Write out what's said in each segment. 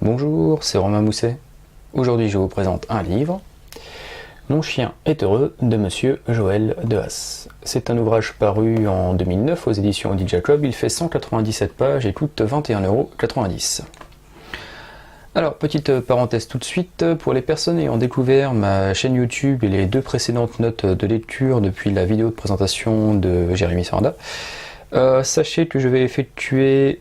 Bonjour, c'est Romain Mousset. Aujourd'hui, je vous présente un livre, Mon chien est heureux de Monsieur Joël Dehaas. C'est un ouvrage paru en 2009 aux éditions Odile Jacob. Il fait 197 pages et coûte 21,90 €. Alors, petite parenthèse tout de suite, pour les personnes ayant découvert ma chaîne YouTube et les deux précédentes notes de lecture depuis la vidéo de présentation de Jérémy Saranda, sachez que je vais effectuer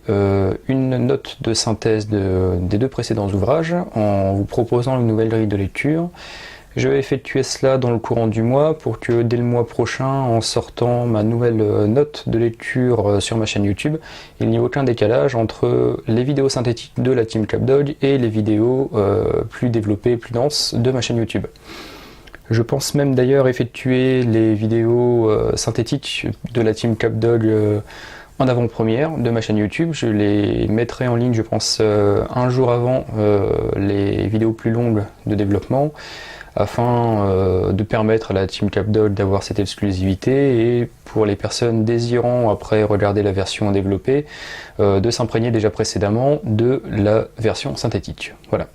une note de synthèse des deux précédents ouvrages en vous proposant une nouvelle grille de lecture. Je vais effectuer cela dans le courant du mois pour que dès le mois prochain, en sortant ma nouvelle note de lecture sur ma chaîne YouTube, il n'y ait aucun décalage entre les vidéos synthétiques de la Team Capdog et les vidéos plus développées, plus denses de ma chaîne YouTube. Je pense même d'ailleurs effectuer les vidéos synthétiques de la Team Capdog en avant-première de ma chaîne YouTube. Je les mettrai en ligne, je pense, un jour avant les vidéos plus longues de développement, afin de permettre à la Team Capdog d'avoir cette exclusivité et pour les personnes désirant après regarder la version développée de s'imprégner déjà précédemment de la version synthétique. Voilà.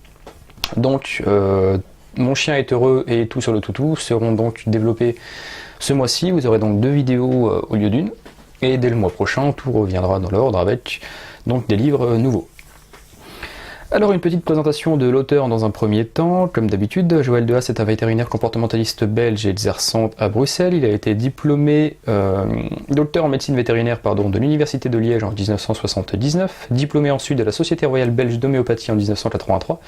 Donc Mon chien est heureux et Tout sur le toutou seront donc développés ce mois-ci. Vous aurez donc deux vidéos au lieu d'une et dès le mois prochain tout reviendra dans l'ordre avec donc des livres nouveaux. Alors une petite présentation de l'auteur dans un premier temps. Comme d'habitude, Joël Dehaas est un vétérinaire comportementaliste belge exerçant à Bruxelles. Il a été diplômé docteur en médecine vétérinaire de l'Université de Liège en 1979, diplômé ensuite de la Société royale belge d'homéopathie en 1983,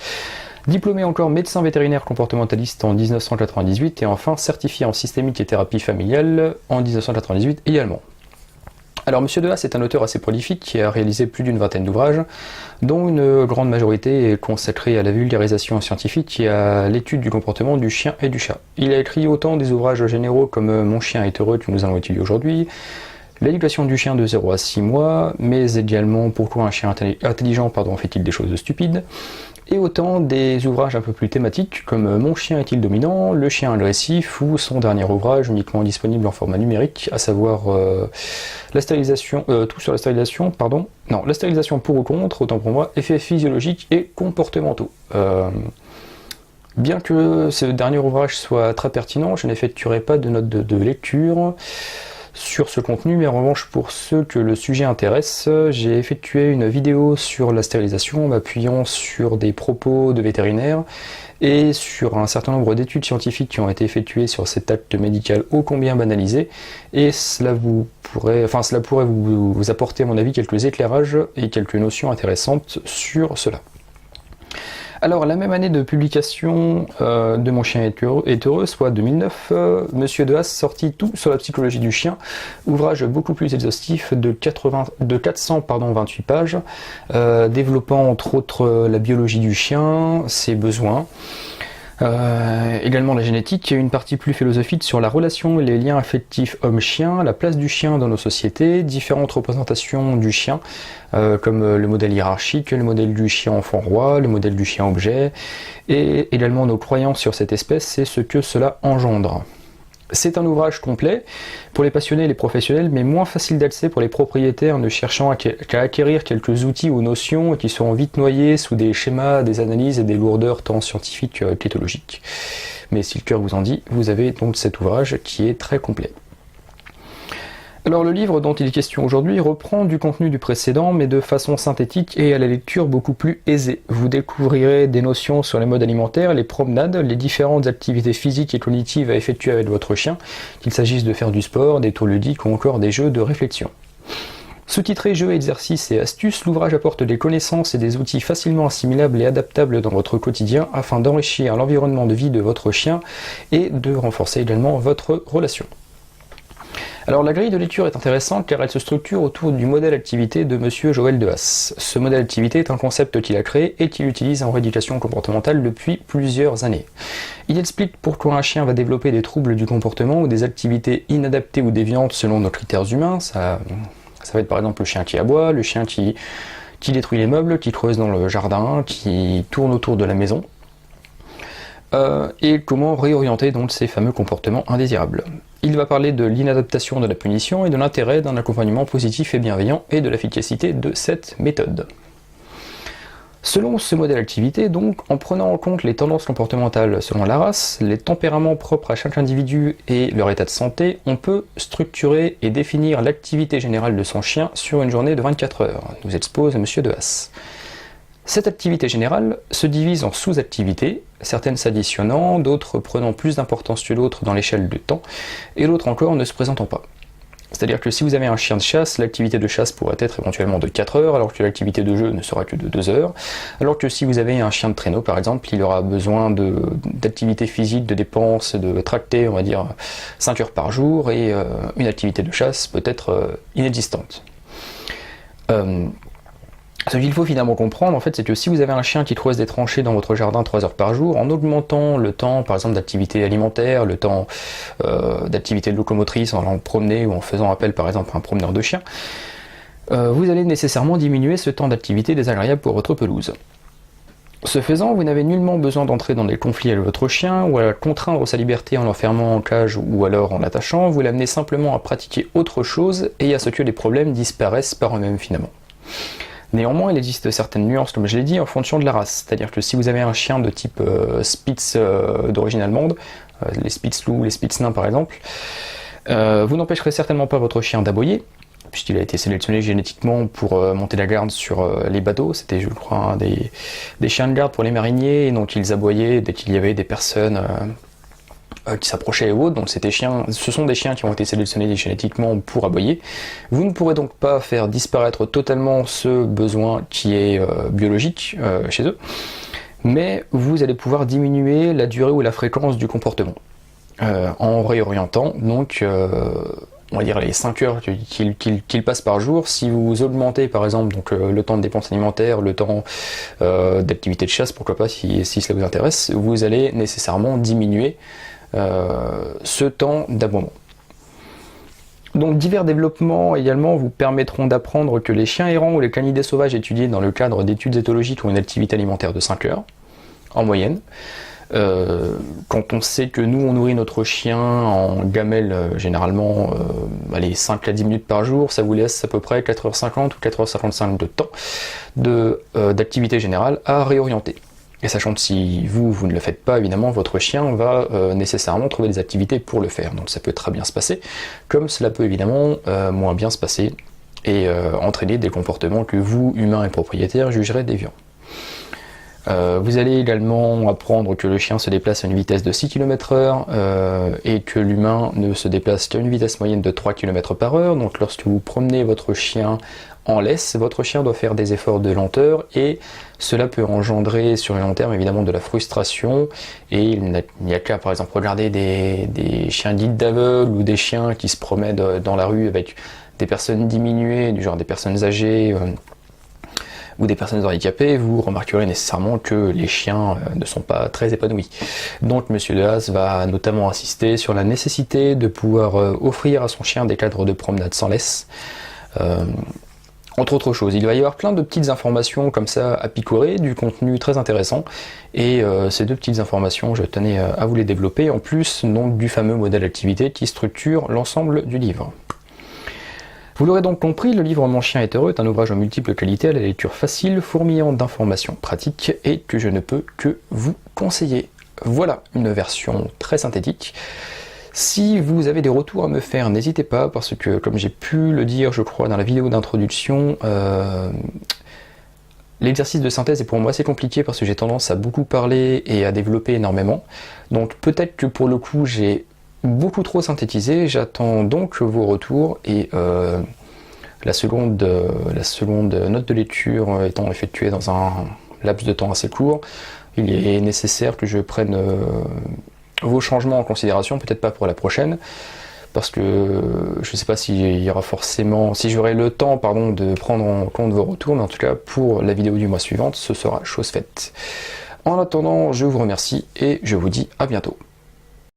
diplômé encore médecin vétérinaire comportementaliste en 1998 et enfin certifié en systémique et thérapie familiale en 1998 également. Alors Monsieur Dehaas est un auteur assez prolifique qui a réalisé plus d'une vingtaine d'ouvrages, dont une grande majorité est consacrée à la vulgarisation scientifique et à l'étude du comportement du chien et du chat. Il a écrit autant des ouvrages généraux comme Mon chien est heureux que nous allons étudier aujourd'hui, L'éducation du chien de 0 à 6 mois, mais également Pourquoi un chien intelligent fait-il des choses stupides, et autant des ouvrages un peu plus thématiques comme Mon chien est-il dominant, Le chien agressif ou son dernier ouvrage uniquement disponible en format numérique, à savoir la stérilisation, tout sur la stérilisation, la stérilisation pour ou contre, autant pour moi, effets physiologiques et comportementaux. Bien que ce dernier ouvrage soit très pertinent, je n'effectuerai pas de notes de lecture sur ce contenu, mais en revanche pour ceux que le sujet intéresse, j'ai effectué une vidéo sur la stérilisation en m'appuyant sur des propos de vétérinaires et sur un certain nombre d'études scientifiques qui ont été effectuées sur cet acte médical ô combien banalisé, et cela pourrait vous apporter à mon avis quelques éclairages et quelques notions intéressantes sur cela. Alors, la même année de publication de Mon chien est heureux, soit 2009, Monsieur Dehaas sortit Tout sur la psychologie du chien, ouvrage beaucoup plus exhaustif de 428 pages, développant entre autres la biologie du chien, ses besoins, également la génétique, et une partie plus philosophique sur la relation et les liens affectifs homme-chien, la place du chien dans nos sociétés, différentes représentations du chien, comme le modèle hiérarchique, le modèle du chien enfant-roi, le modèle du chien-objet, et également nos croyances sur cette espèce et ce que cela engendre. C'est un ouvrage complet pour les passionnés et les professionnels, mais moins facile d'accès pour les propriétaires ne cherchant qu'à acquérir quelques outils ou notions qui seront vite noyés sous des schémas, des analyses et des lourdeurs tant scientifiques qu'éthologiques. Mais si le cœur vous en dit, vous avez donc cet ouvrage qui est très complet. Alors le livre dont il est question aujourd'hui reprend du contenu du précédent, mais de façon synthétique et à la lecture beaucoup plus aisée. Vous découvrirez des notions sur les modes alimentaires, les promenades, les différentes activités physiques et cognitives à effectuer avec votre chien, qu'il s'agisse de faire du sport, des tours ludiques ou encore des jeux de réflexion. Sous-titré Jeux, exercices et astuces, l'ouvrage apporte des connaissances et des outils facilement assimilables et adaptables dans votre quotidien afin d'enrichir l'environnement de vie de votre chien et de renforcer également votre relation. Alors la grille de lecture est intéressante car elle se structure autour du modèle activité de Monsieur Joël Dehaas. Ce modèle activité est un concept qu'il a créé et qu'il utilise en rééducation comportementale depuis plusieurs années. Il explique pourquoi un chien va développer des troubles du comportement ou des activités inadaptées ou déviantes selon nos critères humains. Ça va être par exemple le chien qui aboie, le chien qui détruit les meubles, qui creuse dans le jardin, qui tourne autour de la maison. Et comment réorienter donc ces fameux comportements indésirables. Il va parler de l'inadaptation de la punition et de l'intérêt d'un accompagnement positif et bienveillant et de l'efficacité de cette méthode. Selon ce modèle d'activité, donc, en prenant en compte les tendances comportementales selon la race, les tempéraments propres à chaque individu et leur état de santé, on peut structurer et définir l'activité générale de son chien sur une journée de 24 heures, nous expose M. De Haas. Cette activité générale se divise en sous-activités, certaines s'additionnant, d'autres prenant plus d'importance que d'autres dans l'échelle de temps, et d'autres encore ne se présentant pas. C'est-à-dire que si vous avez un chien de chasse, l'activité de chasse pourrait être éventuellement de 4 heures, alors que l'activité de jeu ne sera que de 2 heures. Alors que si vous avez un chien de traîneau, par exemple, il aura besoin d'activité physique, de dépenses, de tracté, on va dire 5 heures par jour, et une activité de chasse peut être inexistante. Ce qu'il faut finalement comprendre, en fait, c'est que si vous avez un chien qui creuse des tranchées dans votre jardin 3 heures par jour, en augmentant le temps, par exemple, d'activité alimentaire, le temps d'activité locomotrice, en allant promener ou en faisant appel, par exemple, à un promeneur de chien, vous allez nécessairement diminuer ce temps d'activité désagréable pour votre pelouse. Ce faisant, vous n'avez nullement besoin d'entrer dans des conflits avec votre chien ou à contraindre sa liberté en l'enfermant en cage ou alors en l'attachant, vous l'amenez simplement à pratiquer autre chose et à ce que les problèmes disparaissent par eux-mêmes finalement. Néanmoins, il existe certaines nuances, comme je l'ai dit, en fonction de la race. C'est-à-dire que si vous avez un chien de type Spitz d'origine allemande, les Spitz-loups, les Spitz-nains par exemple, vous n'empêcherez certainement pas votre chien d'aboyer, puisqu'il a été sélectionné génétiquement pour monter la garde sur les bateaux. C'était, je crois, des chiens de garde pour les mariniers, et donc ils aboyaient dès qu'il y avait des personnes qui s'approchaient et autres, donc ce sont des chiens qui ont été sélectionnés génétiquement pour aboyer. Vous ne pourrez donc pas faire disparaître totalement ce besoin qui est biologique chez eux, mais vous allez pouvoir diminuer la durée ou la fréquence du comportement en réorientant, donc on va dire les 5 heures qu'il passe par jour. Si vous augmentez par exemple donc, le temps de dépenses alimentaires, le temps d'activité de chasse, pourquoi pas si cela vous intéresse, vous allez nécessairement diminuer ce temps d'aboiement. Donc divers développements également vous permettront d'apprendre que les chiens errants ou les canidés sauvages étudiés dans le cadre d'études éthologiques ont une activité alimentaire de 5 heures en moyenne. Quand on sait que nous on nourrit notre chien en gamelle généralement 5 à 10 minutes par jour, ça vous laisse à peu près 4h50 ou 4h55 de temps d'activité générale à réorienter. Et sachant que si vous ne le faites pas, évidemment, votre chien va nécessairement trouver des activités pour le faire. Donc ça peut très bien se passer, comme cela peut évidemment moins bien se passer et entraîner des comportements que vous, humains et propriétaires, jugerez déviants. Vous allez également apprendre que le chien se déplace à une vitesse de 6 km/h et que l'humain ne se déplace qu'à une vitesse moyenne de 3 km/h. Donc lorsque vous promenez votre chien en laisse, votre chien doit faire des efforts de lenteur et cela peut engendrer sur le long terme évidemment de la frustration, et il n'y a qu'à par exemple regarder des chiens guides d'aveugles ou des chiens qui se promènent dans la rue avec des personnes diminuées, du genre des personnes âgées ou des personnes handicapées, vous remarquerez nécessairement que les chiens ne sont pas très épanouis. Donc M. De Haas va notamment insister sur la nécessité de pouvoir offrir à son chien des cadres de promenade sans laisse. Entre autres choses, il va y avoir plein de petites informations comme ça à picorer, du contenu très intéressant, et ces deux petites informations, je tenais à vous les développer, en plus donc du fameux modèle d'activité qui structure l'ensemble du livre. Vous l'aurez donc compris, le livre Mon chien est heureux est un ouvrage aux multiples qualités, à la lecture facile, fourmillant d'informations pratiques, et que je ne peux que vous conseiller. Voilà une version très synthétique. Si vous avez des retours à me faire, n'hésitez pas, parce que comme j'ai pu le dire, je crois, dans la vidéo d'introduction, l'exercice de synthèse est pour moi assez compliqué parce que j'ai tendance à beaucoup parler et à développer énormément. Donc peut-être que pour le coup, j'ai beaucoup trop synthétisé. J'attends donc vos retours et la seconde note de lecture étant effectuée dans un laps de temps assez court, il est nécessaire que je prenne vos changements en considération, peut-être pas pour la prochaine, parce que je ne sais pas s'il y aura forcément, si j'aurai le temps de prendre en compte vos retours, mais en tout cas pour la vidéo du mois suivant, ce sera chose faite. En attendant, je vous remercie et je vous dis à bientôt.